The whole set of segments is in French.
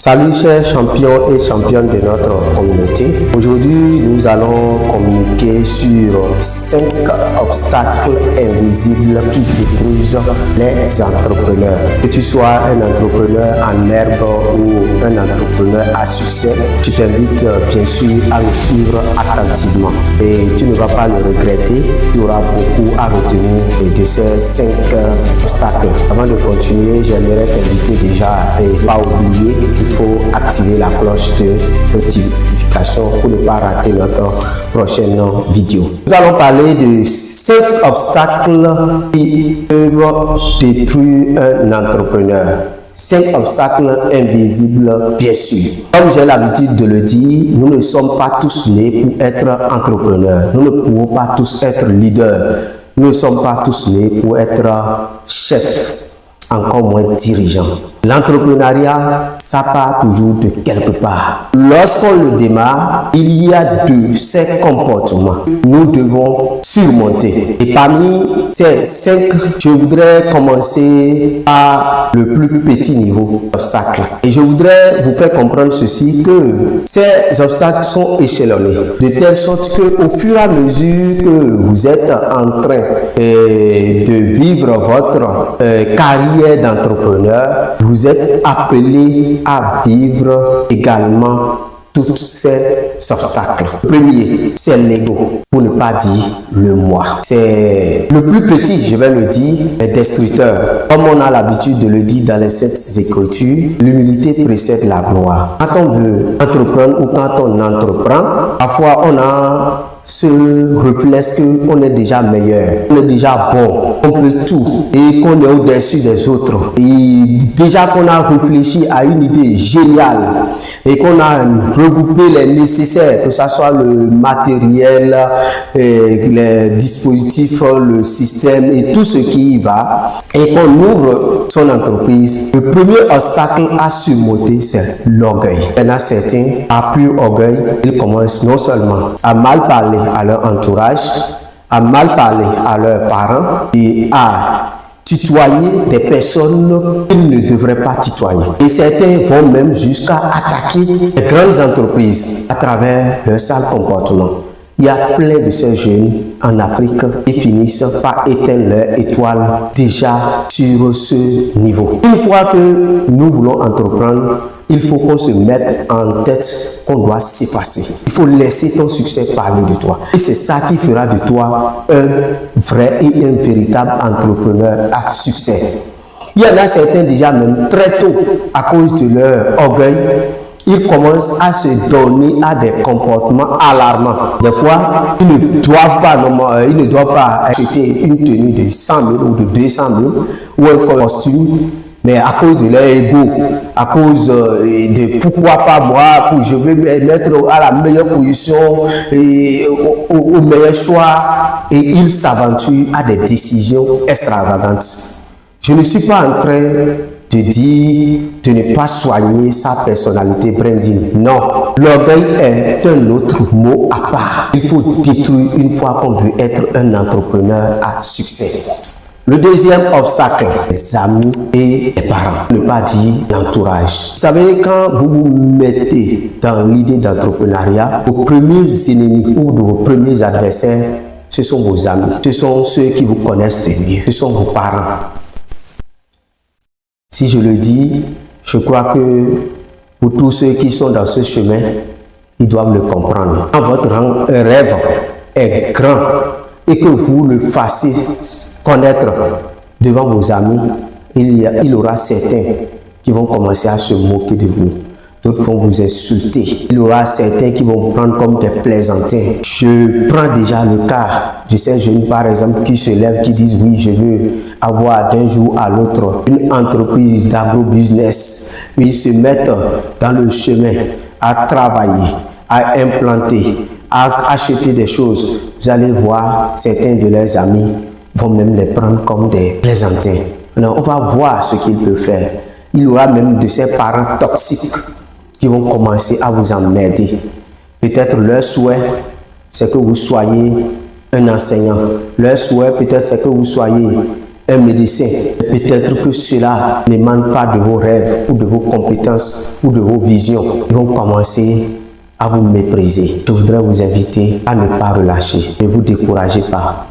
Salut chers champions et championnes de notre communauté. Aujourd'hui, nous allons communiquer sur 5 obstacles invisibles qui détruisent les entrepreneurs. Que tu sois un entrepreneur en herbe ou un entrepreneur à succès, je t'invite bien sûr à nous suivre attentivement. Et tu ne vas pas le regretter, tu auras beaucoup à retenir de ces 5 obstacles. Avant de continuer, j'aimerais t'inviter déjà et pas oublier qu'il faut activer la cloche de notification pour ne pas rater notre prochaine vidéo. Nous allons parler de 5 obstacles qui peuvent détruire un entrepreneur. 5 obstacles invisibles, bien sûr. Comme j'ai l'habitude de le dire, nous ne sommes pas tous nés pour être entrepreneurs. Nous ne pouvons pas tous être leaders. Nous ne sommes pas tous nés pour être chefs, encore moins dirigeants. L'entrepreneuriat, ça part toujours de quelque part. Lorsqu'on le démarre, il y a de ces comportements que nous devons surmonter. Et parmi ces 5, je voudrais commencer par le plus petit niveau d'obstacles. Et je voudrais vous faire comprendre ceci, que ces obstacles sont échelonnés, de telle sorte qu'au fur et à mesure que vous êtes en train de vivre votre carrière d'entrepreneur, vous êtes appelé à vivre également tous ces obstacles. Le premier, c'est l'ego, pour ne pas dire le moi. C'est le plus petit, je vais le dire, est destructeur. Comme on a l'habitude de le dire dans les 7 Écritures, l'humilité précède la gloire. Quand on veut entreprendre ou quand on entreprend, parfois on a ce réflexe qu'on est déjà meilleur, on est déjà bon, on peut tout et qu'on est au-dessus des autres. Et déjà qu'on a réfléchi à une idée géniale et qu'on a regroupé les nécessaires, que ce soit le matériel, les dispositifs, le système et tout ce qui y va, et qu'on ouvre son entreprise, le premier obstacle à surmonter, c'est l'orgueil. Il y en a certains, à pur orgueil, ils commencent non seulement à mal parler à leur entourage, à mal parler à leurs parents et à tutoyer des personnes qu'ils ne devraient pas tutoyer. Et certains vont même jusqu'à attaquer les grandes entreprises à travers leur sale comportement. Il y a plein de ces jeunes en Afrique qui finissent par éteindre leur étoile déjà sur ce niveau. Une fois que nous voulons entreprendre, il faut qu'on se mette en tête qu'on doit s'effacer. Il faut laisser ton succès parler de toi. Et c'est ça qui fera de toi un vrai et un véritable entrepreneur à succès. Il y en a certains déjà même très tôt, à cause de leur orgueil, ils commencent à se donner à des comportements alarmants. Des fois, ils ne doivent pas acheter une tenue de 100 000 ou de 200 000 ou un costume, mais à cause de leur ego, à cause de pourquoi pas moi, je vais me mettre à la meilleure position, et au meilleur choix, et ils s'aventurent à des décisions extravagantes. Je ne suis pas en train de dire de ne pas soigner sa personnalité branding. Non, l'orgueil est un autre mot à part. Il faut détruire une fois qu'on veut être un entrepreneur à succès. Le deuxième obstacle, les amis et les parents, ne pas dire l'entourage. Vous savez, quand vous vous mettez dans l'idée d'entrepreneuriat, vos premiers ennemis ou vos premiers adversaires, ce sont vos amis, ce sont ceux qui vous connaissent le mieux, ce sont vos parents. Si je le dis, je crois que pour tous ceux qui sont dans ce chemin, ils doivent le comprendre. Quand votre rêve est grand et que vous le fassiez connaître devant vos amis, il y aura certains qui vont commencer à se moquer de vous. D'autres vont vous insulter. Il y aura certains qui vont vous prendre comme des plaisantins. Je prends déjà le cas de ces jeunes, par exemple, qui se lèvent, qui disent oui, je veux avoir d'un jour à l'autre une entreprise d'agro-business. Ils se mettent dans le chemin à travailler, à implanter, à acheter des choses. Vous allez voir, certains de leurs amis vont même les prendre comme des plaisantins. Alors, on va voir ce qu'ils peuvent faire. Il y aura même de ces parents toxiques qui vont commencer à vous emmerder. Peut-être leur souhait, c'est que vous soyez un enseignant. Leur souhait, peut-être, c'est que vous soyez un médecin. Peut-être que cela n'émane pas de vos rêves ou de vos compétences ou de vos visions. Ils vont commencer à vous mépriser. Je voudrais vous inviter à ne pas relâcher. Ne vous découragez pas.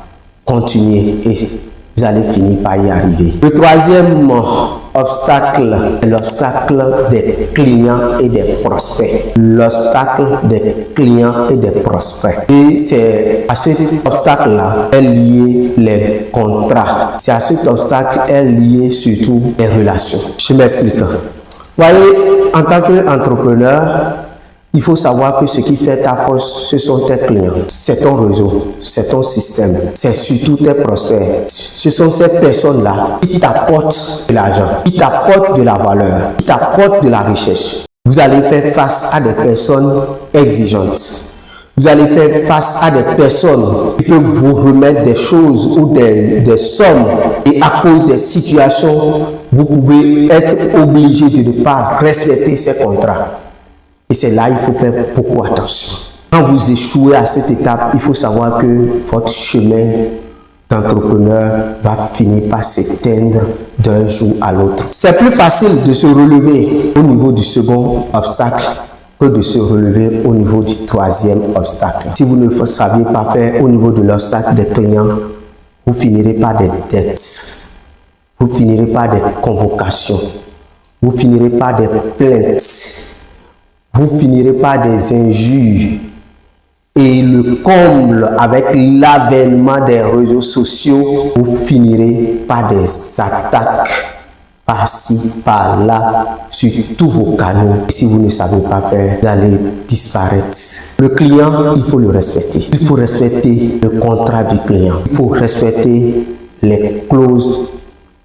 Continuez et vous allez finir par y arriver. Le troisième obstacle, c'est l'obstacle des clients et des prospects. L'obstacle des clients et des prospects. Et c'est à cet obstacle-là est lié les contrats. C'est à cet obstacle est lié surtout les relations. Je m'explique. Vous voyez, en tant qu'entrepreneur, il faut savoir que ce qui fait ta force, ce sont tes clients, c'est ton réseau, c'est ton système, c'est surtout tes prospects. Ce sont ces personnes-là qui t'apportent de l'argent, qui t'apportent de la valeur, qui t'apportent de la richesse. Vous allez faire face à des personnes exigeantes. Vous allez faire face à des personnes qui peuvent vous remettre des choses ou des sommes. Et à cause des situations, vous pouvez être obligé de ne pas respecter ces contrats. Et c'est là qu'il faut faire beaucoup attention. Quand vous échouez à cette étape, il faut savoir que votre chemin d'entrepreneur va finir par s'éteindre d'un jour à l'autre. C'est plus facile de se relever au niveau du second obstacle que de se relever au niveau du troisième obstacle. Si vous ne saviez pas faire au niveau de l'obstacle des clients, vous finirez par des dettes, vous finirez par des convocations, vous finirez par des plaintes, vous finirez par des injures. Et le comble, avec l'avènement des réseaux sociaux, vous finirez par des attaques par-ci, par-là, sur tous vos canaux. Et si vous ne savez pas faire, vous allez disparaître. Le client, il faut le respecter. Il faut respecter le contrat du client. Il faut respecter les clauses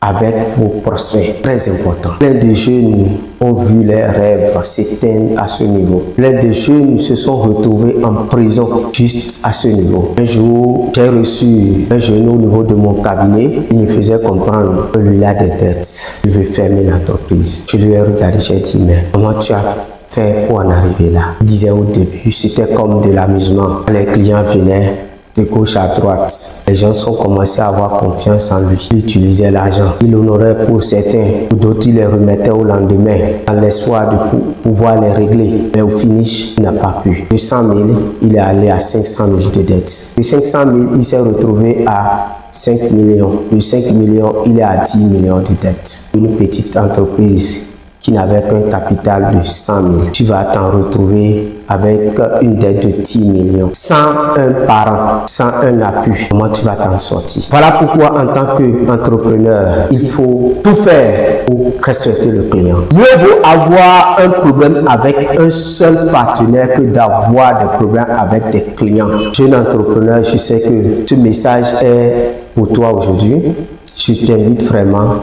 avec vos prospects, très important. Plein de jeunes ont vu leurs rêves s'éteindre à ce niveau. Plein de jeunes se sont retrouvés en prison juste à ce niveau. Un jour, j'ai reçu un jeune au niveau de mon cabinet. Il me faisait comprendre que lui a des dettes. Il veut fermer l'entreprise. Je lui ai regardé, j'ai dit, mais comment tu as fait pour en arriver là? Il disait au début, c'était comme de l'amusement. Les clients venaient de gauche à droite. Les gens ont commencé à avoir confiance en lui. Il utilisait l'argent. Il honorait pour certains, pour d'autres, il les remettait au lendemain, dans l'espoir de pouvoir les régler. Mais au finish, il n'a pas pu. De 100 000, il est allé à 500 000 de dettes. De 500 000, il s'est retrouvé à 5 millions. De 5 millions, il est à 10 millions de dettes. Une petite entreprise qui n'avait qu'un capital de 100 000. Tu vas t'en retrouver avec une dette de 10 millions. Sans un parent, sans un appui, comment tu vas t'en sortir? Voilà pourquoi en tant qu'entrepreneur, il faut tout faire pour respecter le client. Mieux vaut avoir un problème avec un seul partenaire que d'avoir des problèmes avec des clients. Jeune entrepreneur, je sais que ce message est pour toi aujourd'hui. Je t'invite vraiment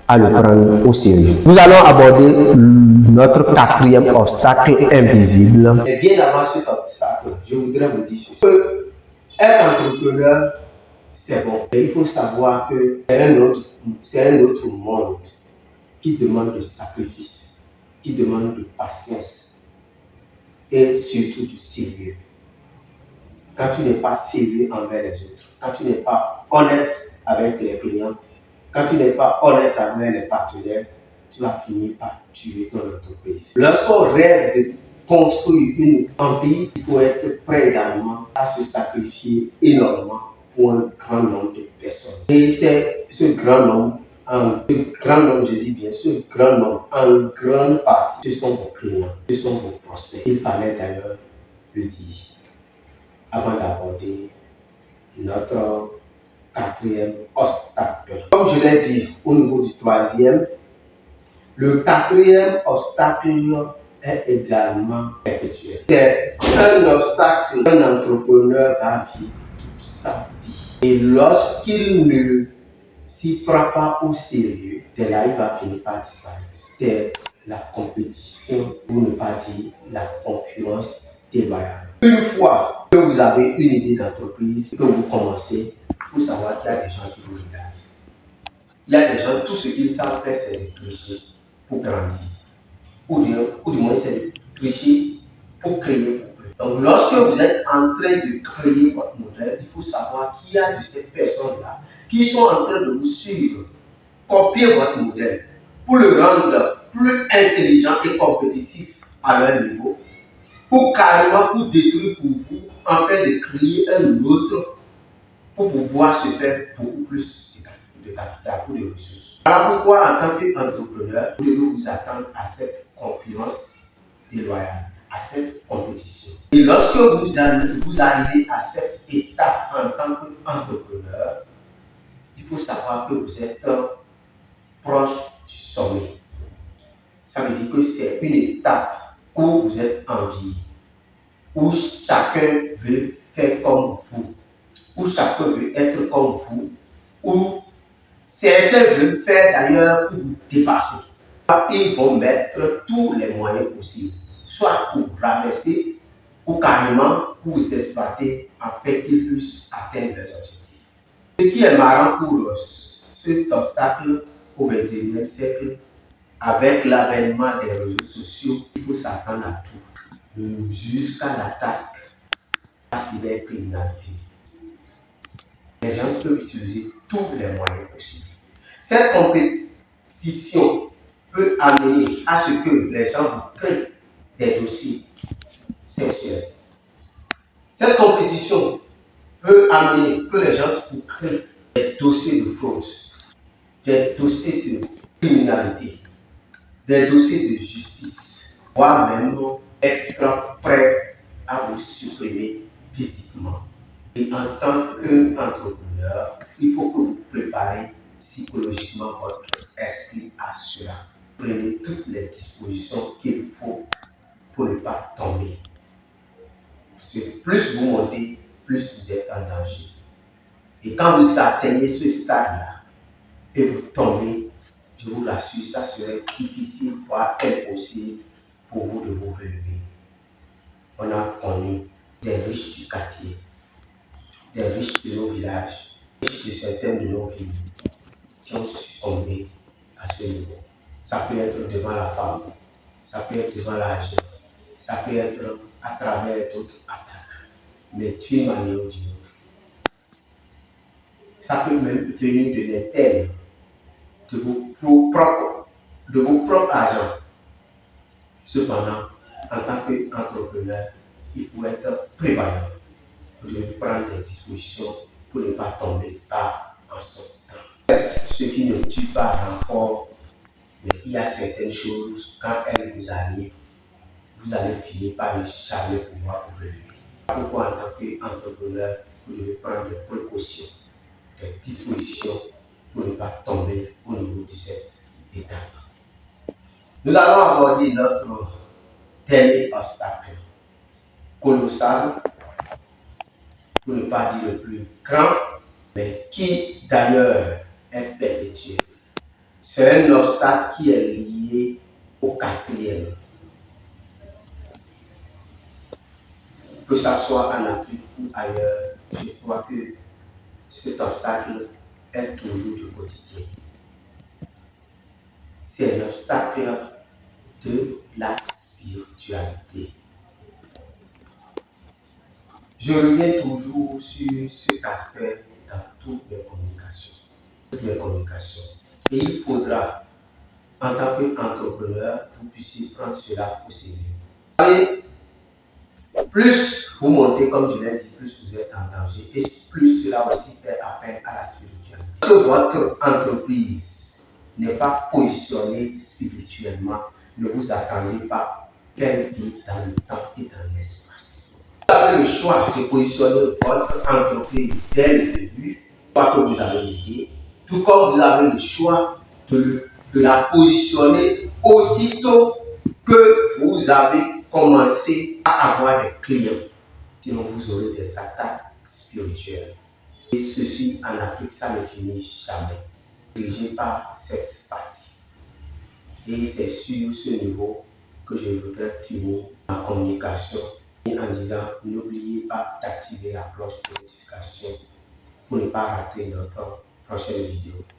à le prendre au sérieux. Nous allons aborder notre quatrième obstacle invisible. Et bien avant cet obstacle, je voudrais vous dire ceci. Être entrepreneur, c'est bon. Mais il faut savoir que c'est un autre monde qui demande de sacrifice, qui demande de patience et surtout du sérieux. Quand tu n'es pas sérieux envers les autres, quand tu n'es pas honnête avec les clients, quand tu n'es pas honnête avec les partenaires, tu vas finir par tuer ton entreprise. Lorsqu'on rêve de construire une empire, il faut être prêt également à se sacrifier énormément pour un grand nombre de personnes. Et c'est ce grand nombre, je dis bien, ce grand nombre, en grande partie, ce sont vos clients, ce sont vos prospects. Il fallait d'ailleurs le dire avant d'aborder notre quatrième obstacle. Comme je l'ai dit au niveau du troisième, le quatrième obstacle est également perpétuel. C'est un obstacle qu'un entrepreneur va vivre toute sa vie. Et lorsqu'il ne s'y prend pas au sérieux, c'est là qu'il va finir par disparaître. C'est la compétition, pour ne pas dire la concurrence déloyale. Une fois que vous avez une idée d'entreprise, que vous commencez, il faut savoir qu'il y a des gens qui vous regardent. Il y a des gens, tout ce qu'ils savent faire, c'est de tricher pour grandir. Ou du moins, c'est de tricher pour créer. Donc, lorsque vous êtes en train de créer votre modèle, il faut savoir qu'il y a de ces personnes-là qui sont en train de vous suivre, copier votre modèle pour le rendre plus intelligent et compétitif à leur niveau, pour carrément pour détruire pour vous, en fait de créer un autre pour pouvoir se faire beaucoup plus de capital ou de ressources. Voilà pourquoi, en tant qu'entrepreneur, vous devez vous attendre à cette concurrence déloyale, à cette compétition. Et lorsque vous arrivez à cette étape en tant qu'entrepreneur, il faut savoir que vous êtes proche du sommet. Ça veut dire que c'est une étape où vous êtes en vie, où chacun veut faire comme vous, où chacun veut être comme vous, où certains veulent faire d'ailleurs pour vous dépasser. Ils vont mettre tous les moyens possibles, soit pour rabaisser ou carrément pour vous exploiter afin qu'ils puissent atteindre leurs objectifs. Ce qui est marrant pour cet obstacle au XXIe siècle, avec l'avènement des réseaux sociaux, il faut s'attendre à tout, jusqu'à l'attaque à la cybercriminalité. Les gens peuvent utiliser tous les moyens possibles. Cette compétition peut amener à ce que les gens vous créent des dossiers sexuels. Cette compétition peut amener que les gens vous créent des dossiers de fraude, des dossiers de criminalité, des dossiers de justice, voire même être prêt à vous supprimer physiquement. Et en tant qu'entrepreneur, il faut que vous préparez psychologiquement votre esprit à cela. Prenez toutes les dispositions qu'il faut pour ne pas tomber. Parce que plus vous montez, plus vous êtes en danger. Et quand vous atteignez ce stade-là et vous tombez, je vous l'assure, ça serait difficile, voire impossible pour vous de vous relever. On a connu des riches du quartier, des riches de nos villages, des riches de certaines de nos villes qui ont succombé à ce niveau. Ça peut être devant la femme, ça peut être devant l'argent, ça peut être à travers d'autres attaques, mais d'une manière ou d'une autre. Ça peut même venir de l'interne, de vos propres agents. Cependant, en tant qu'entrepreneur, il faut être prévoyant. Vous devez prendre des dispositions pour ne pas tomber pas en son temps. Ce qui ne tue pas encore, mais il y a certaines choses, quand elles vous arrivent, vous allez finir par ne jamais pouvoir vous relever. Pourquoi en tant qu'entrepreneur, vous devez prendre des précautions, des dispositions pour ne pas tomber au niveau de cette étape. Nous allons aborder notre dernier obstacle, colossal, pour ne pas dire le plus grand, mais qui d'ailleurs est perpétuel. C'est un obstacle qui est lié au quatrième. Que ce soit en Afrique ou ailleurs, je crois que cet obstacle est toujours du quotidien. C'est l'obstacle de la spiritualité. Je reviens toujours sur cet aspect dans toutes les communications. Et il faudra, en tant qu'entrepreneur, que vous puissiez prendre cela au sérieux. Vous savez, plus vous montez, comme je l'ai dit, plus vous êtes en danger et plus cela aussi fait appel à la spiritualité. Si votre entreprise n'est pas positionnée spirituellement, ne vous attendez pas qu'elle vive dans le temps et dans l'espace. Vous avez le choix de positionner votre entreprise dès le début, quoi que vous avez l'idée, tout comme vous avez le choix de la positionner aussitôt que vous avez commencé à avoir des clients. Sinon, vous aurez des attaques spirituelles. Et ceci, en Afrique, ça ne finit jamais. Dirigé par cette partie. Et c'est sur ce niveau que je voudrais finir ma communication en disant n'oubliez pas d'activer la cloche de notification pour ne pas rater notre prochaine vidéo.